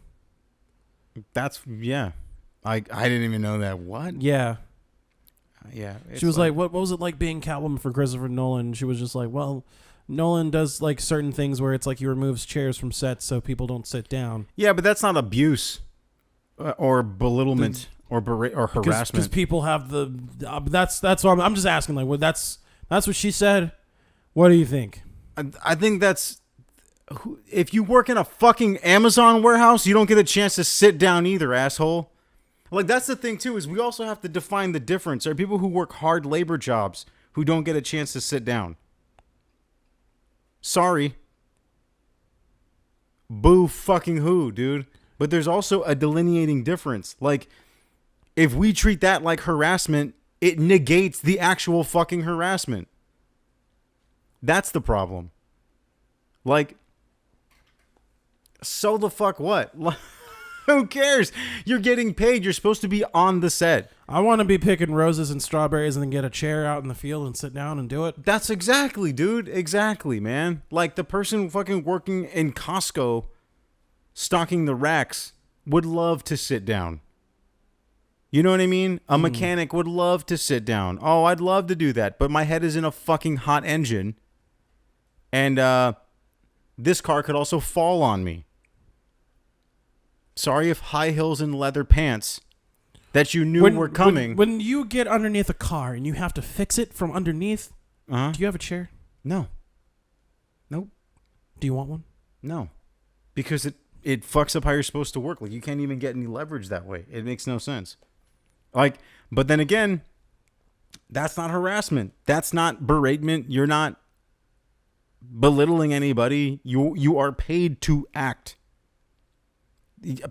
Yeah, I didn't even know that. What? Yeah. Yeah. She was like, what was it like being Catwoman for Christopher Nolan? She was just like, well, Nolan does like certain things where it's like he removes chairs from sets so people don't sit down. Yeah, but that's not abuse or belittlement or harassment. Because people have that's what I'm just asking. Like, well, that's what she said. What do you think? I think that's, if you work in a fucking Amazon warehouse, you don't get a chance to sit down either, asshole. Like, that's the thing too, is we also have to define the difference. There are people who work hard labor jobs who don't get a chance to sit down. Sorry. Boo fucking who, dude. But there's also a delineating difference. Like, if we treat that like harassment, it negates the actual fucking harassment. That's the problem. Like, so the fuck what? Who cares? You're getting paid. You're supposed to be on the set. I want to be picking roses and strawberries and then get a chair out in the field and sit down and do it. That's exactly, dude. Exactly, man. Like, the person fucking working in Costco stocking the racks would love to sit down. You know what I mean? A mechanic would love to sit down. Oh, I'd love to do that. But my head is in a fucking hot engine. And this car could also fall on me. Sorry if high heels and leather pants that you knew were coming. When you get underneath a car and you have to fix it from underneath, do you have a chair? No. Nope. Do you want one? No. Because it fucks up how you're supposed to work. Like, you can't even get any leverage that way. It makes no sense. Like, but then again, that's not harassment. That's not beratement. You're not belittling anybody. You are paid to act.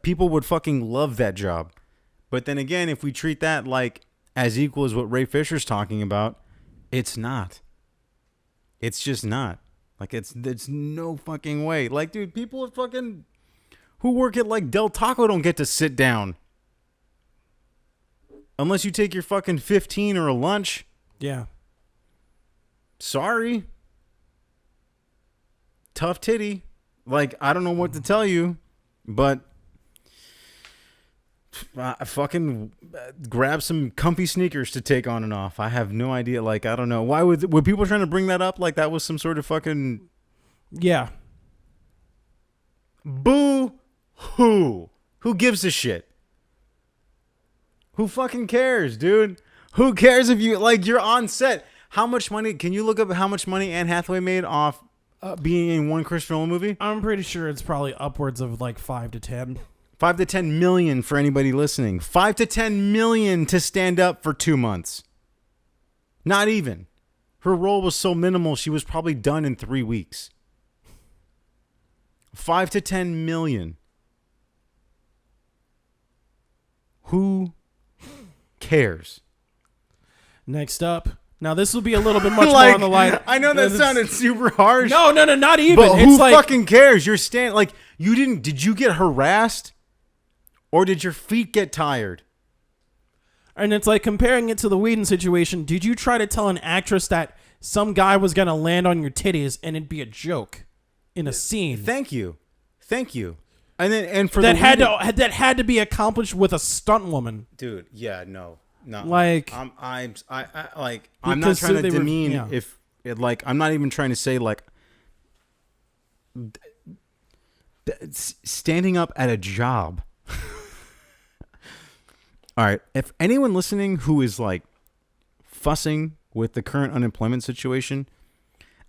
People would fucking love that job. But then again, if we treat that like as equal as what Ray Fisher's talking about, it's not. It's just not. Like, it's no fucking way. Like, dude, people who work at like Del Taco don't get to sit down. Unless you take your fucking 15 or a lunch. Yeah. Sorry. Tough titty. Like, I don't know what to tell you, but fucking grab some comfy sneakers to take on and off. I have no idea. Like, I don't know. Why were people trying to bring that up like that was some sort of fucking... Yeah. Boo hoo. Who gives a shit? Who fucking cares, dude? Who cares if you, like, you're on set? How much money, can you look up how much money Anne Hathaway made off being in one Christopher Nolan movie? I'm pretty sure it's probably upwards of like 5 to 10. 5 to 10 million for anybody listening. 5 to 10 million to stand up for 2 months. Not even. Her role was so minimal, she was probably done in 3 weeks. 5 to 10 million. Who cares? Next up. Now, this will be a little bit much more on the line. I know that sounded super harsh. No, not even. But who fucking cares? You're like, did you get harassed? Or did your feet get tired? And it's like comparing it to the Whedon situation. Did you try to tell an actress that some guy was going to land on your titties and it'd be a joke in a scene? Thank you. And for that had to be accomplished with a stunt woman. Dude, yeah, no. Like, I'm not trying to demean if Like, I'm not even trying to say, like, standing up at a job. All right. If anyone listening who is, like, fussing with the current unemployment situation,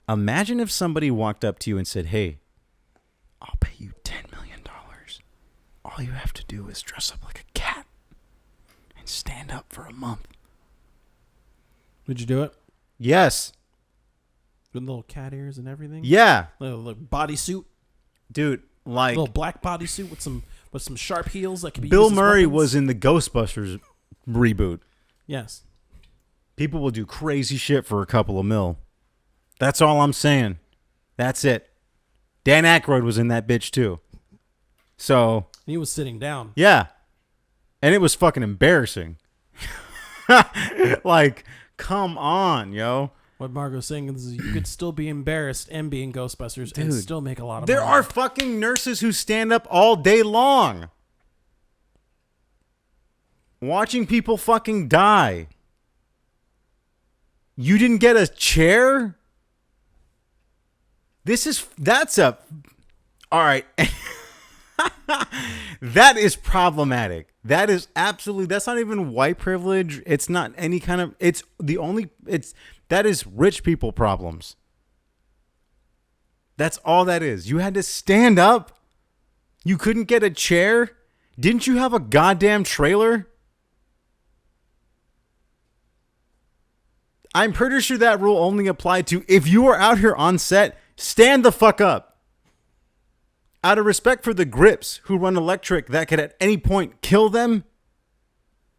imagine if somebody walked up to you and said, hey, I'll pay you $10 million. All you have to do is dress up like a cat and stand up for a month. Would you do it? Yes. With little cat ears and everything? Yeah. Little bodysuit? Dude, like... A little black bodysuit with some sharp heels that could be Bill used as Murray weapons? was in the Ghostbusters reboot. Yes. People will do crazy shit for a couple of mil. That's all I'm saying. That's it. Dan Aykroyd was in that bitch too. So... He was sitting down. Yeah. And it was fucking embarrassing. Like, come on, yo. What Margot's saying is you could still be embarrassed and be in Ghostbusters and still make a lot of money. There are fucking nurses who stand up all day long. Watching people fucking die. You didn't get a chair? All right. That is problematic. That is that's not even white privilege. It's not any kind of, that is rich people problems. That's all that is. You had to stand up. You couldn't get a chair. Didn't you have a goddamn trailer? I'm pretty sure that rule only applied to if you are out here on set, stand the fuck up. Out of respect for the grips who run electric that could at any point kill them,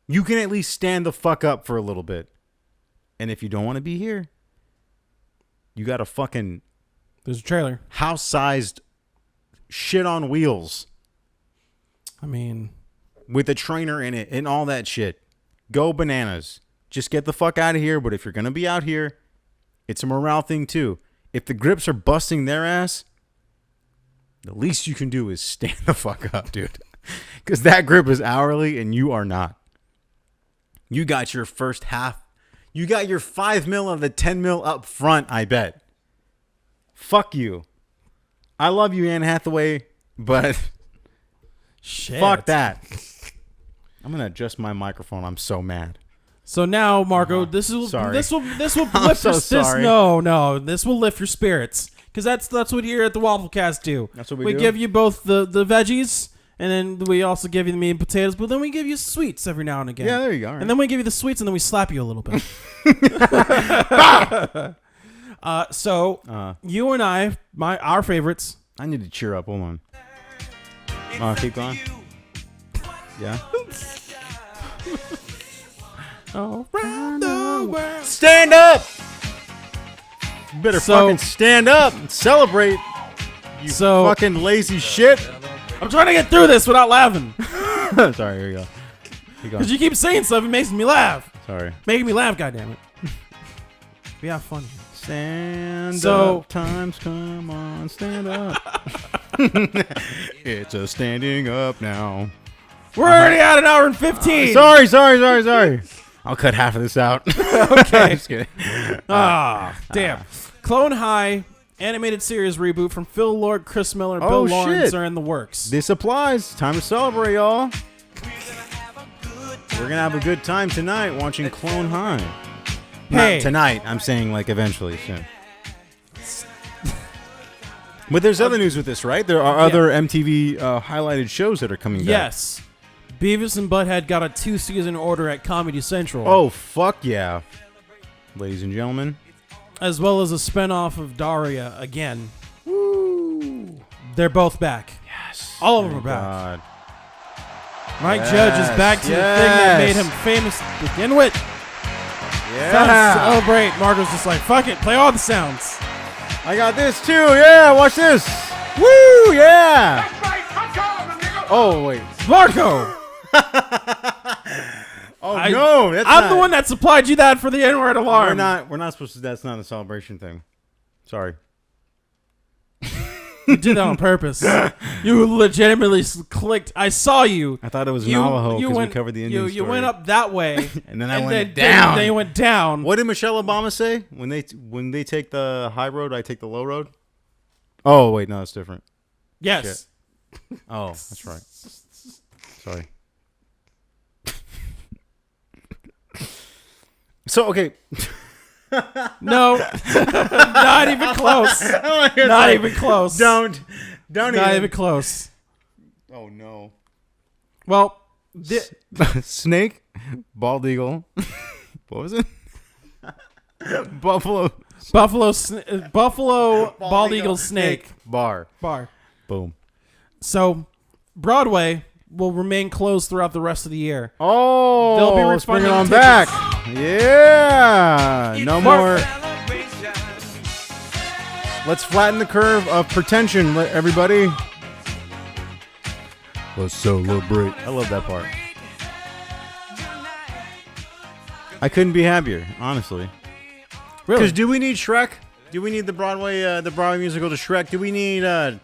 you can at least stand the fuck up for a little bit. And if you don't want to be here, you got a fucking... There's a trailer. House-sized shit on wheels. I mean... With a trainer in it and all that shit. Go bananas. Just get the fuck out of here. But if you're going to be out here, it's a morale thing too. If the grips are busting their ass, the least you can do is stand the fuck up, dude. Because that grip is hourly and you are not. You got your first half. You got your 5 mil of the 10 mil up front, I bet. Fuck you. I love you, Anne Hathaway, but shit. Fuck that. I'm going to adjust my microphone. I'm so mad. So now, Marco, this will lift I'm so your sorry. This will lift your spirits. Because that's what here at the WAFLcast do. That's what we do? give you both the veggies, and then we also give you the meat and potatoes, but then we give you sweets every now and again. Yeah, there you go. All right. And then we give you the sweets, and then we slap you a little bit. You and I, our favorites. I need to cheer up. Hold on. Keep going. Yeah. Around the world. Stand up! You better fucking stand up and celebrate. You fucking lazy shit. I'm trying to get through this without laughing. Sorry, here you go. Because you keep saying stuff, it makes me laugh. Sorry. Making me laugh, goddammit. We have fun. Stand up. Times come on, stand up. It's a standing up now. We're already at an hour and 15. Sorry. I'll cut half of this out. Okay. Just kidding. Damn. Clone High animated series reboot from Phil Lord, Chris Miller, and Bill Lawrence are in the works. This applies. Time to celebrate, y'all. We're going to have a good time tonight watching Clone High. Hey. Not tonight. I'm saying like eventually soon. But there's other news with this, right? There are other MTV highlighted shows that are coming back. Yes. Beavis and Butthead got a 2-season order at Comedy Central. Oh, fuck yeah. Ladies and gentlemen. As well as a spinoff of Daria again. Woo. They're both back. Yes. All of them are back. Mike Judge is back to the thing that made him famous to begin with. Yeah. Time to celebrate. Marco's just like, fuck it, play all the sounds. I got this too. Yeah, watch this. Woo, yeah. Oh, wait. Marco. No, I'm the one that supplied you that for the N-word alarm. We're not supposed to. That's not a celebration thing. Sorry. You did that on purpose. You legitimately clicked. I saw you. I thought it was Navajo because we covered the Indian story. You went up that way. And then I went down. Then you went down. What did Michelle Obama say? When they take the high road, I take the low road? Oh, wait. No, it's different. Yes. Shit. Oh, that's right. Sorry. So, okay. No. Not even close. Not even close. Don't Not even close. Oh, no. Well, snake, bald eagle. What was it? Buffalo, bald eagle, snake. Bar. Boom. So, Broadway will remain closed throughout the rest of the year. Oh, they'll be let's bring it on tickets. back. Yeah. No more. Let's flatten the curve of pretension, everybody. Let's celebrate. I love that part. I couldn't be happier, honestly. Really? Because do we need Shrek? Do we need the Broadway musical to Shrek? Do we need a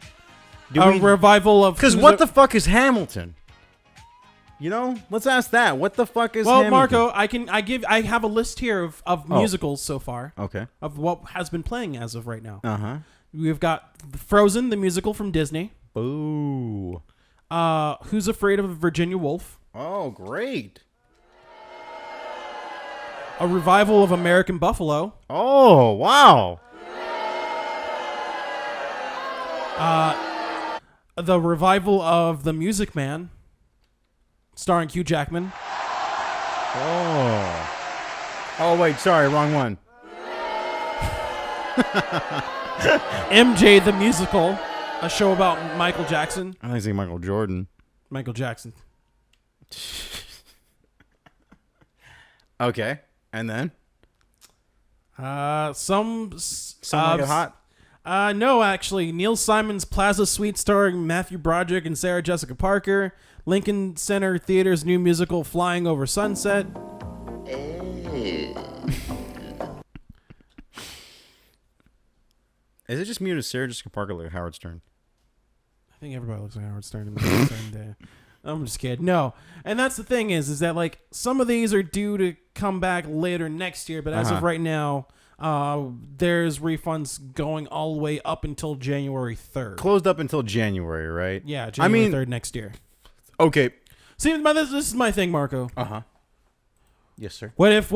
revival of? Because what the fuck is Hamilton? You know, let's ask that. What the fuck is Hamilton? Marco, I have a list here of musicals so far. Okay. Of what has been playing as of right now. Uh-huh. We've got Frozen, the musical from Disney. Ooh. Who's Afraid of Virginia Woolf? Oh, great. A revival of American Buffalo. Oh, wow. The revival of The Music Man, starring Hugh Jackman. Oh, wait, sorry, wrong one. MJ the Musical, a show about Michael Jackson. I think Michael Jordan. Michael Jackson. Okay, and then? Some Like It Hot? No, actually. Neil Simon's Plaza Suite starring Matthew Broderick and Sarah Jessica Parker. Lincoln Center Theater's new musical Flying Over Sunset. Is it just me or does Sarah Jessica Parker like Howard Stern? I think everybody looks like Howard Stern to me. I'm just kidding. No. And that's the thing is that like some of these are due to come back later next year, but as of right now, there's refunds going all the way up until January 3rd. Closed up until January, right? Yeah, January 3rd next year. Okay. See, this is my thing, Marco. Uh-huh. Yes, sir. What if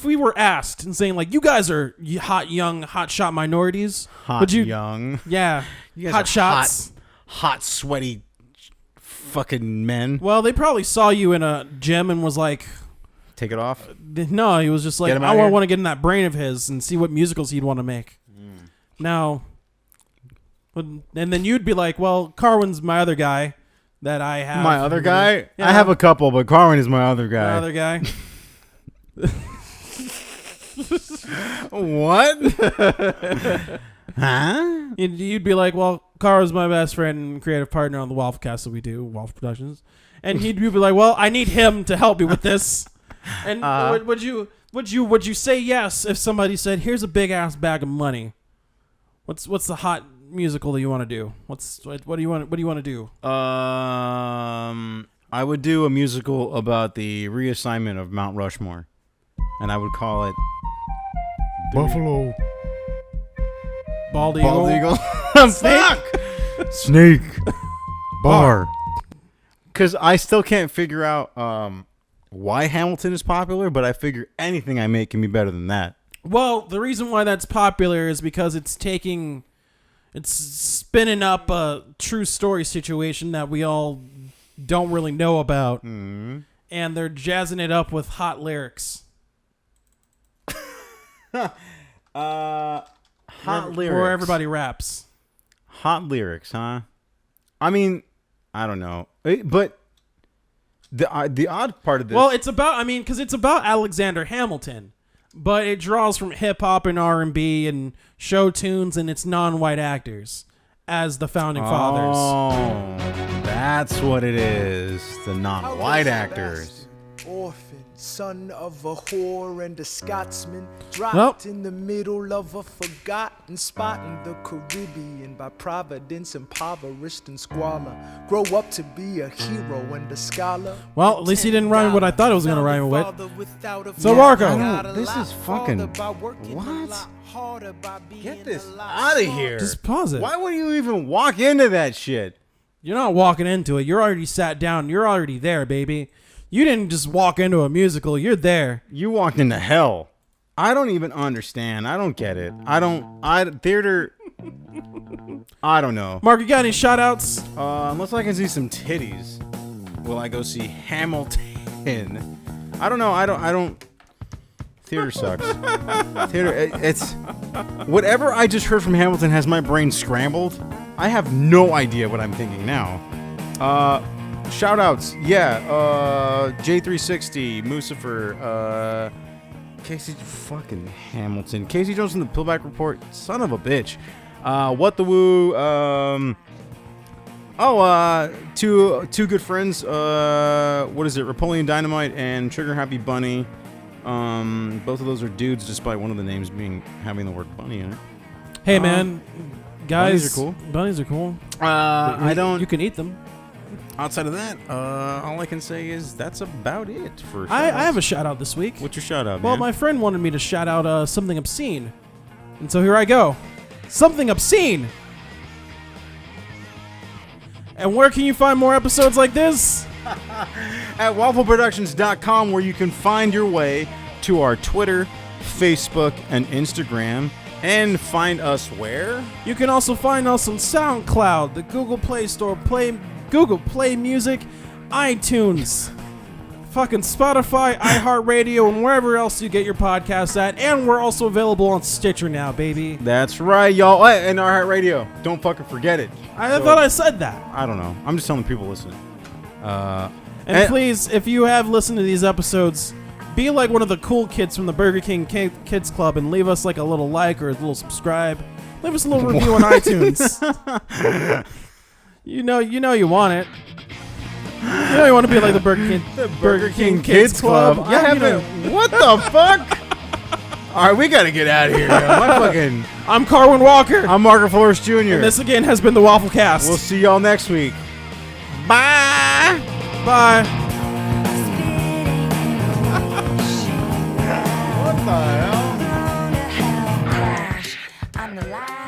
we were asked and saying like, you guys are hot young hot shot minorities? Young. Yeah. You guys hot are shots. Hot sweaty fucking men. Well, they probably saw you in a gym and was like, take it off? No, he was just like, I want to get in that brain of his and see what musicals he'd want to make. Now, and then you'd be like, well, Carwin's my other guy that I have. My other guy? Yeah. I have a couple, but Carwin is my other guy. My other guy. What? Huh? You'd be like, well, Carwin's my best friend and creative partner on the WAFLcast that we do, WAFL Productions. And he'd be like, well, I need him to help me with this. And would you say yes if somebody said, here's a big ass bag of money? What's the hot musical that you want to do? What do you want to do? I would do a musical about the reassignment of Mount Rushmore, and I would call it Buffalo. Bald Eagle. Fuck. Snake. Bar. Because I still can't figure out why Hamilton is popular, but I figure anything I make can be better than that. Well, the reason why that's popular is because it's spinning up a true story situation that we all don't really know about, and they're jazzing it up with hot lyrics. Hot lyrics. Where everybody raps. Hot lyrics, huh? I mean, I don't know, but the odd part of this. Well, it's about because it's about Alexander Hamilton, but it draws from hip hop and R&B and show tunes, and it's non-white actors as the founding fathers. Oh, that's what it is. The non-white actors. Orphan. Son of a whore and a Scotsman, dropped in the middle of a forgotten spot in the Caribbean, by providence impoverished and squalor. Grow up to be a hero and a scholar. Well, at least he didn't rhyme what I thought it was going to rhyme with. So, Marco. This is fucking... What? Get this out of here. Just pause it. Why would you even walk into that shit? You're not walking into it. You're already sat down. You're already there, baby. You didn't just walk into a musical. You're there. You walked into hell. I don't even understand. I don't get it. Theater... I don't know. Mark, you got any shout-outs? Unless I can see some titties, will I go see Hamilton? I don't know. I don't... Theater sucks. Theater, it's... Whatever I just heard from Hamilton has my brain scrambled. I have no idea what I'm thinking now. Shout-outs. Yeah. J360, Mucifer, Casey fucking Hamilton. Casey Jones from the Pillback Report. Son of a bitch. What the Woo. Two good friends. What is it? Napoleon Dynamite and Trigger Happy Bunny. Both of those are dudes, despite one of the names having the word bunny in it. Hey, man. Guys. Bunnies are cool. Bunnies are cool. You can eat them. Outside of that, all I can say is that's about it for I have a shout-out this week. What's your shout-out, Well, man? my friend wanted me to shout out something obscene. And so here I go. Something obscene. And where can you find more episodes like this? At WAFLproductions.com, where you can find your way to our Twitter, Facebook, and Instagram. And find us where? You can also find us on SoundCloud, the Google Play Store, Google Play Music, iTunes, fucking Spotify, iHeartRadio, and wherever else you get your podcasts at. And we're also available on Stitcher now, baby. That's right, y'all. And iHeartRadio. Don't fucking forget it. I thought I said that. I don't know. I'm just telling people listening. And please, if you have listened to these episodes, be like one of the cool kids from the Burger King Kids Club and leave us like a little like or a little subscribe. Leave us a little review on iTunes. You know you want it. You know you want to be like the Burger King Kids Club. Yeah, what the fuck? All right, we got to get out of here. I'm Carwin Walker. I'm Marco Flores Jr. And this again has been the WAFLcast. We'll see y'all next week. Bye. Bye. What the hell? I'm the light.